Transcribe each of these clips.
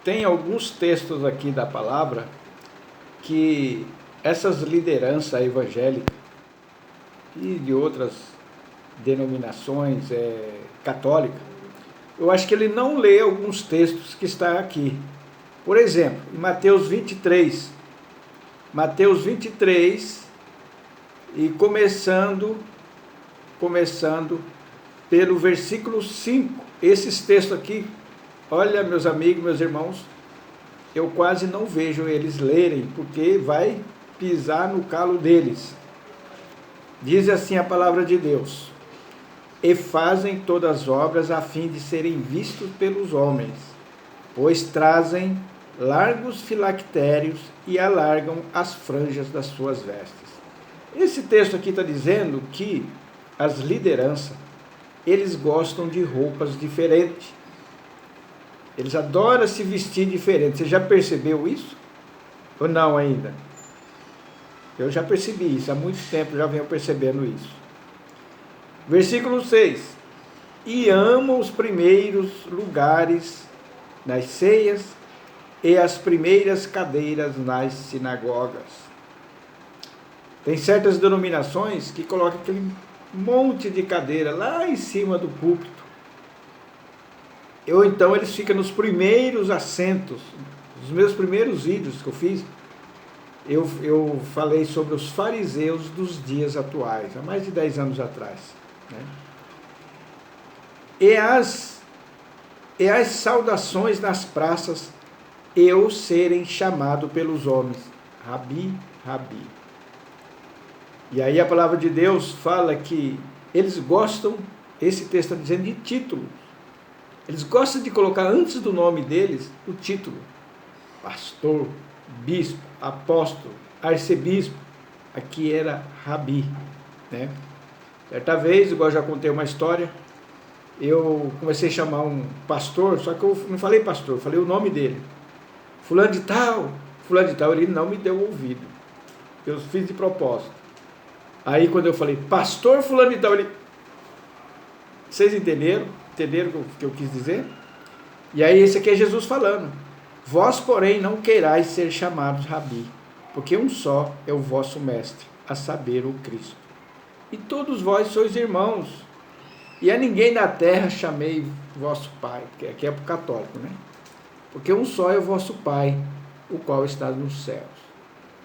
tem alguns textos aqui da palavra que essas lideranças evangélicas e de outras denominações católicas, eu acho que ele não lê alguns textos que está aqui. Por exemplo, em Mateus 23, e começando pelo versículo 5, esses textos aqui, olha, meus amigos, meus irmãos, eu quase não vejo eles lerem, porque vai pisar no calo deles. Diz assim a palavra de Deus: e fazem todas as obras a fim de serem vistos pelos homens, pois trazem largos filactérios e alargam as franjas das suas vestes. Esse texto aqui está dizendo que as lideranças, eles gostam de roupas diferentes. Eles adoram se vestir diferente. Você já percebeu isso? Ou não ainda? Eu já percebi isso, há muito tempo já venho percebendo isso. Versículo 6. E amam os primeiros lugares nas ceias e as primeiras cadeiras nas sinagogas. Tem certas denominações que colocam aquele monte de cadeira lá em cima do púlpito. Ou então eles ficam nos primeiros assentos. Os meus primeiros vídeos que eu fiz, eu falei sobre os fariseus dos dias atuais, há mais de 10 anos atrás. Né? E as saudações nas praças, eu serem chamado pelos homens, Rabi, Rabi. E aí a palavra de Deus fala que eles gostam, esse texto está dizendo, de título. Eles gostam de colocar antes do nome deles o título. Pastor, bispo, apóstolo, arcebispo. Aqui era Rabi. Né? Certa vez, igual eu já contei uma história, eu comecei a chamar um pastor, só que eu não falei pastor, eu falei o nome dele. Fulano de tal, ele não me deu ouvido. Eu fiz de propósito. Aí quando eu falei, pastor fulano de tal, ele... Vocês entenderam? Entenderam o que eu quis dizer? E aí esse aqui é Jesus falando. Vós, porém, não queirais ser chamados Rabi, porque um só é o vosso mestre, a saber, o Cristo. E todos vós sois irmãos. E a ninguém na terra chamei vosso Pai, que aqui é para o católico, né? Porque um só é o vosso Pai, o qual está nos céus.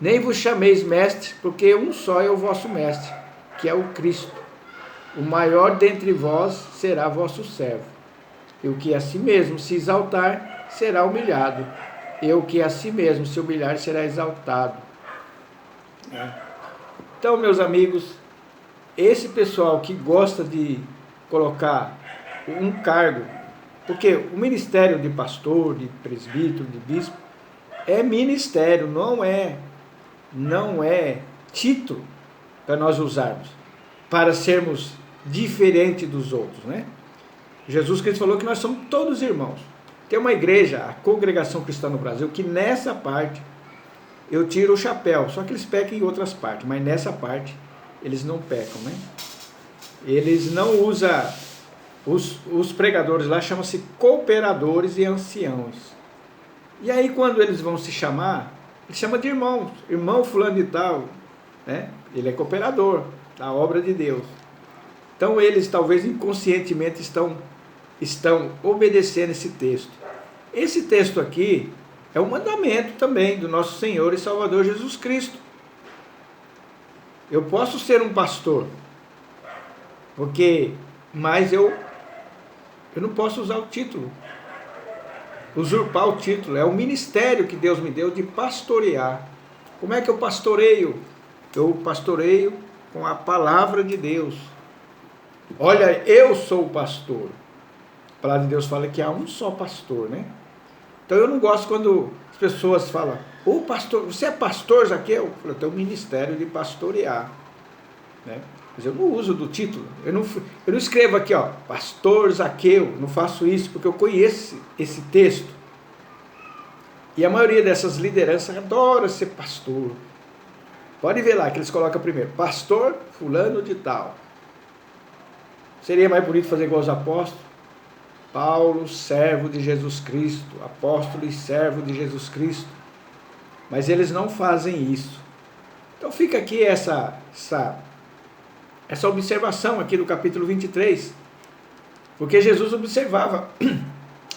Nem vos chameis mestre, porque um só é o vosso mestre, que é o Cristo. O maior dentre vós será vosso servo. E o que a si mesmo se exaltar, será humilhado. E o que a si mesmo se humilhar, será exaltado. Então, meus amigos, esse pessoal que gosta de colocar um cargo, porque o ministério de pastor, de presbítero, de bispo, é ministério, não é título para nós usarmos, para sermos diferentes dos outros, né? Jesus Cristo falou que nós somos todos irmãos. Tem uma igreja, a Congregação Cristã no Brasil, que nessa parte eu tiro o chapéu, só que eles pecam em outras partes, mas nessa parte eles não pecam, né? Eles não usam, os pregadores lá chamam-se cooperadores e anciãos. E aí quando eles vão se chamar, ele chama de irmãos, irmão fulano de tal, né? Ele é cooperador da obra de Deus. Então eles talvez inconscientemente estão obedecendo esse texto. Esse texto aqui é um mandamento também do nosso Senhor e Salvador Jesus Cristo. Eu posso ser um pastor, mas eu não posso usar o título, usurpar o título. É o ministério que Deus me deu de pastorear. Como é que eu pastoreio? Eu pastoreio com a palavra de Deus. Olha, eu sou o pastor. A palavra de Deus fala que há um só pastor, né? Então eu não gosto quando as pessoas falam, ô pastor, você é pastor, Zaqueu? Eu falo, eu tenho um ministério de pastorear, né? Mas eu não uso do título, eu não escrevo aqui, ó, pastor Zaqueu, não faço isso, porque eu conheço esse texto. E a maioria dessas lideranças adora ser pastor. Pode ver lá que eles colocam primeiro, pastor fulano de tal. Seria mais bonito fazer igual os apóstolos? Paulo, servo de Jesus Cristo, apóstolo e servo de Jesus Cristo. Mas eles não fazem isso. Então fica aqui essa observação aqui do capítulo 23, porque Jesus observava,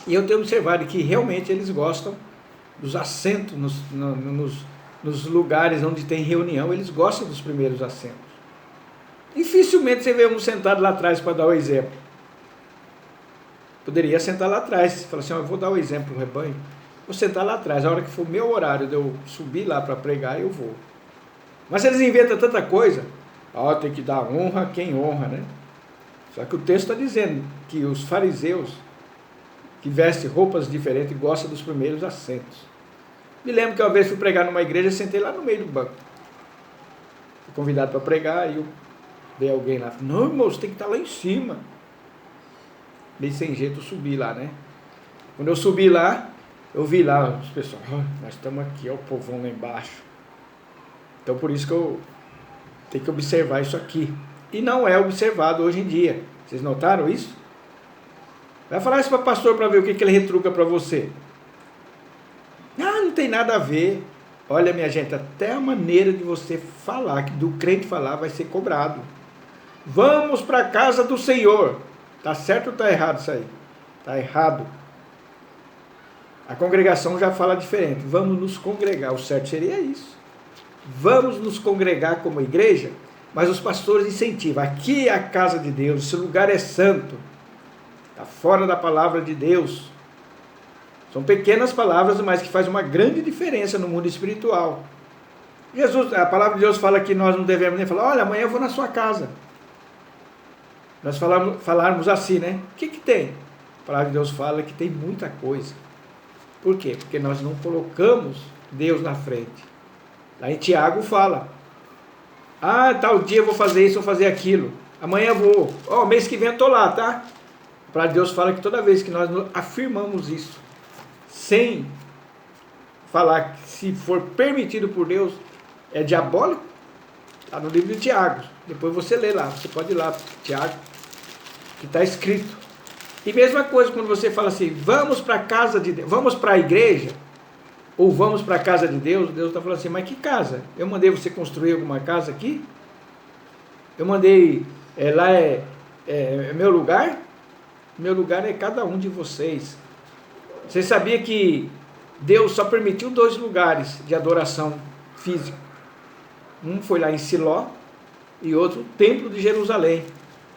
e eu tenho observado que realmente eles gostam dos assentos nos lugares onde tem reunião, eles gostam dos primeiros assentos. Dificilmente você vê um sentado lá atrás para dar o exemplo. Poderia sentar lá atrás, falar assim, eu vou dar o exemplo no rebanho, vou sentar lá atrás, a hora que for meu horário de eu subir lá para pregar, eu vou. Mas eles inventam tanta coisa, tem que dar honra a quem honra, né? Só que o texto está dizendo que os fariseus, que vestem roupas diferentes, gostam dos primeiros assentos. Me lembro que uma vez fui pregar numa igreja, sentei lá no meio do banco. Fui convidado para pregar, e eu veio alguém lá, não, irmão, você tem que estar lá em cima. Meio sem jeito, eu subi lá, né? Quando eu subi lá, eu vi lá os pessoal, nós estamos aqui, o povão lá embaixo. Então por isso que eu tenho que observar isso aqui. E não é observado hoje em dia. Vocês notaram isso? Vai falar isso para o pastor para ver o que ele retruca para você. Não tem nada a ver. Olha, minha gente, até a maneira de você falar, do crente falar, vai ser cobrado. Vamos para a casa do Senhor. Está certo ou está errado isso aí? Está errado. A congregação já fala diferente. Vamos nos congregar. O certo seria isso. Vamos nos congregar como igreja, mas os pastores incentivam. Aqui é a casa de Deus, esse lugar é santo. Está fora da palavra de Deus. São pequenas palavras, mas que faz uma grande diferença no mundo espiritual. A palavra de Deus fala que nós não devemos nem falar, olha, amanhã eu vou na sua casa. Nós falarmos assim, né? O que tem? A palavra de Deus fala que tem muita coisa. Por quê? Porque nós não colocamos Deus na frente. Lá em Tiago fala, tal dia eu vou fazer isso, vou fazer aquilo. Amanhã eu vou, mês que vem eu estou lá, tá? A palavra de Deus fala que toda vez que nós afirmamos isso, sem falar que se for permitido por Deus, é diabólico, está no livro de Tiago. Depois você lê lá, você pode ir lá, Tiago, que está escrito. E mesma coisa quando você fala assim, vamos para a casa de Deus, vamos para a igreja, ou vamos para a casa de Deus, Deus está falando assim, mas que casa? Eu mandei você construir alguma casa aqui? Eu mandei, lá é meu lugar? Meu lugar é cada um de vocês. Você sabia que Deus só permitiu 2 lugares de adoração física? Um foi lá em Siló e outro, o Templo de Jerusalém,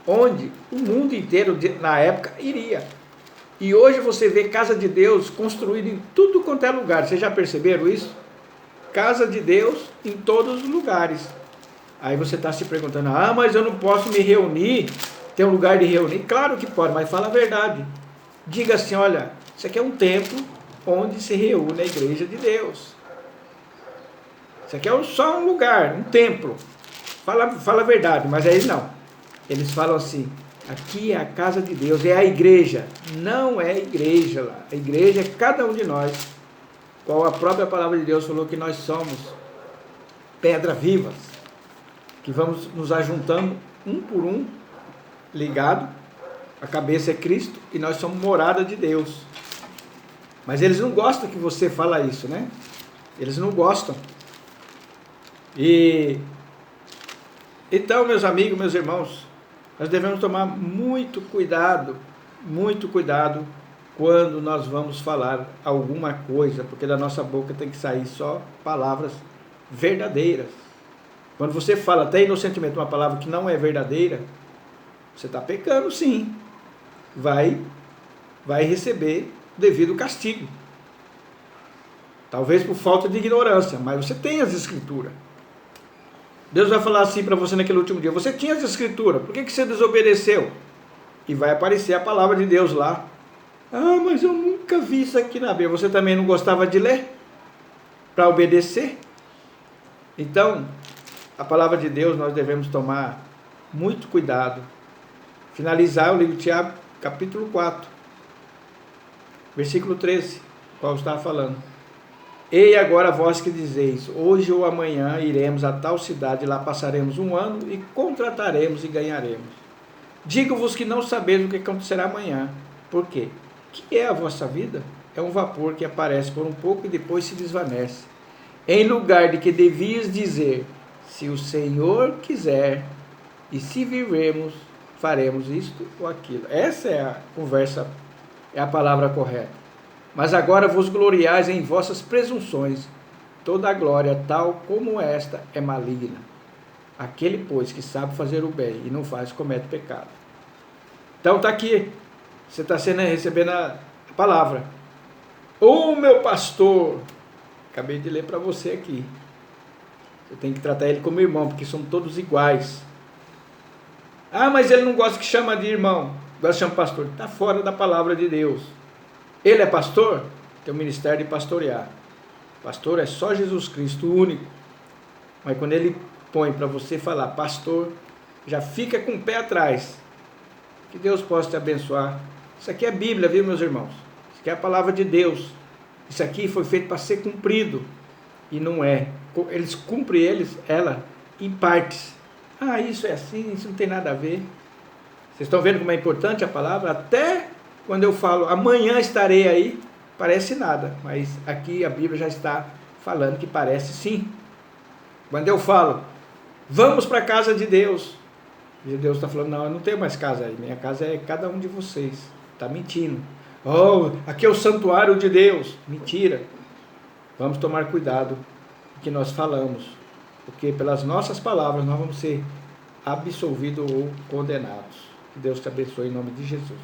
onde o mundo inteiro, na época, iria. E hoje você vê casa de Deus construída em tudo quanto é lugar. Vocês já perceberam isso? Casa de Deus em todos os lugares. Aí você está se perguntando, mas eu não posso me reunir, tem um lugar de reunir? Claro que pode, mas fala a verdade. Diga assim, olha, isso aqui é um templo onde se reúne a igreja de Deus. Isso aqui é só um lugar, um templo. Fala a verdade, mas aí não. Eles falam assim, aqui é a casa de Deus, é a igreja. Não é a igreja lá. A igreja é cada um de nós. Qual a própria palavra de Deus falou que nós somos pedras vivas. Que vamos nos ajuntando um por um, ligado. A cabeça é Cristo e nós somos morada de Deus. Mas eles não gostam que você fala isso, né? Eles não gostam. Então, meus amigos, meus irmãos, nós devemos tomar muito cuidado quando nós vamos falar alguma coisa, porque da nossa boca tem que sair só palavras verdadeiras. Quando você fala até inocentemente uma palavra que não é verdadeira, você está pecando sim. Vai receber o devido castigo. Talvez por falta de ignorância, mas você tem as escrituras. Deus vai falar assim para você naquele último dia, você tinha as escrituras, por que você desobedeceu? E vai aparecer a palavra de Deus lá. Mas eu nunca vi isso aqui na Bíblia. Você também não gostava de ler? Para obedecer? Então, a palavra de Deus nós devemos tomar muito cuidado. Finalizar o livro de Tiago, capítulo 4, versículo 13, qual estava falando. E agora vós que dizeis, hoje ou amanhã iremos a tal cidade, lá passaremos 1 ano e contrataremos e ganharemos. Digo-vos que não sabeis o que acontecerá amanhã, Por quê? O que é a vossa vida? É um vapor que aparece por um pouco e depois se desvanece. Em lugar de que devias dizer, se o Senhor quiser, e se vivermos, faremos isto ou aquilo. Essa é a conversa, é a palavra correta. Mas agora vos gloriais em vossas presunções. Toda a glória, tal como esta, é maligna. Aquele, pois, que sabe fazer o bem e não faz, comete pecado. Então está aqui. Você está recebendo a palavra. Ô meu pastor, acabei de ler para você aqui. Você tem que tratar ele como irmão, porque somos todos iguais. Ah, mas ele não gosta que chama de irmão, gosta de chamar de pastor. Está fora da palavra de Deus. Ele é pastor? Tem o ministério de pastorear. Pastor é só Jesus Cristo, o único. Mas quando ele põe para você falar pastor, já fica com o pé atrás. Que Deus possa te abençoar. Isso aqui é Bíblia, viu, meus irmãos? Isso aqui é a palavra de Deus. Isso aqui foi feito para ser cumprido. E não é. Eles cumprem ela em partes. Ah, isso é assim, isso não tem nada a ver. Vocês estão vendo como é importante a palavra? Até quando eu falo, amanhã estarei aí, parece nada. Mas aqui a Bíblia já está falando que parece sim. Quando eu falo, vamos para a casa de Deus. E Deus está falando, não, eu não tenho mais casa aí. Minha casa é cada um de vocês. Está mentindo. Oh, aqui é o santuário de Deus. Mentira. Vamos tomar cuidado com o que nós falamos. Porque pelas nossas palavras nós vamos ser absolvidos ou condenados. Que Deus te abençoe em nome de Jesus.